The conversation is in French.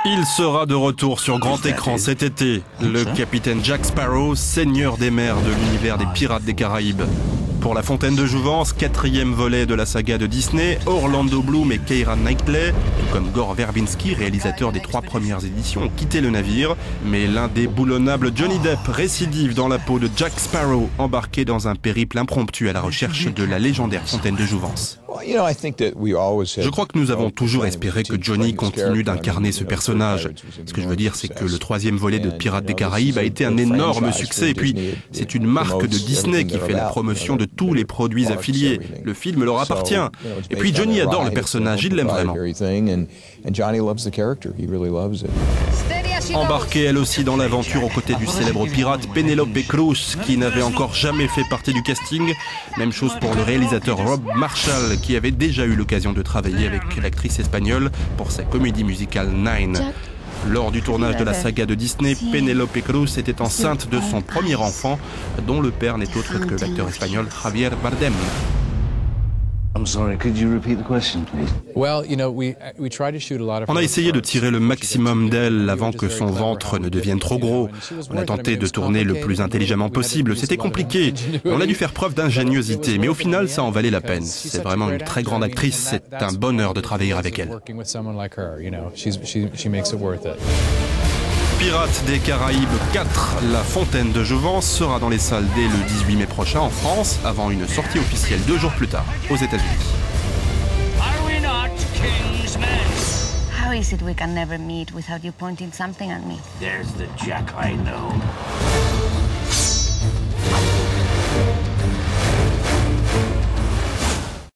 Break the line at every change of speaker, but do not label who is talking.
Il sera de retour sur grand écran cet été, le capitaine Jack Sparrow, seigneur des mers de l'univers des Pirates des Caraïbes. Pour La Fontaine de Jouvence, 4e volet de la saga de Disney, Orlando Bloom et Keira Knightley, tout comme Gore Verbinski, réalisateur des 3 premières éditions, ont quitté le navire. Mais l'indéboulonnable Johnny Depp récidive dans la peau de Jack Sparrow, embarqué dans un périple impromptu à la recherche de la légendaire Fontaine de Jouvence. Je crois que nous avons toujours espéré que Johnny continue d'incarner ce personnage. Ce que je veux dire, c'est que le 3e volet de Pirates des Caraïbes a été un énorme succès. Et puis, c'est une marque de Disney qui fait la promotion de tous les produits affiliés. Le film leur appartient. Et puis, Johnny adore le personnage, il l'aime vraiment. Embarquée elle aussi dans l'aventure aux côtés du célèbre pirate Penélope Cruz, qui n'avait encore jamais fait partie du casting. Même chose pour le réalisateur Rob Marshall, qui avait déjà eu l'occasion de travailler avec l'actrice espagnole pour sa comédie musicale Nine. Lors du tournage de la saga de Disney, Penélope Cruz était enceinte de son premier enfant, dont le père n'est autre que l'acteur espagnol Javier Bardem. On a essayé de tirer le maximum d'elle avant que son ventre ne devienne trop gros. On a tenté de tourner le plus intelligemment possible. C'était compliqué. On a dû faire preuve d'ingéniosité, mais au final, ça en valait la peine. C'est vraiment une très grande actrice. C'est un bonheur de travailler avec elle. Pirates des Caraïbes 4, La Fontaine de Jouvence sera dans les salles dès le 18 mai prochain en France, avant une sortie officielle 2 jours plus tard aux États-Unis.
How is it we can never meet without you pointing something at me?
There's the Jack I know.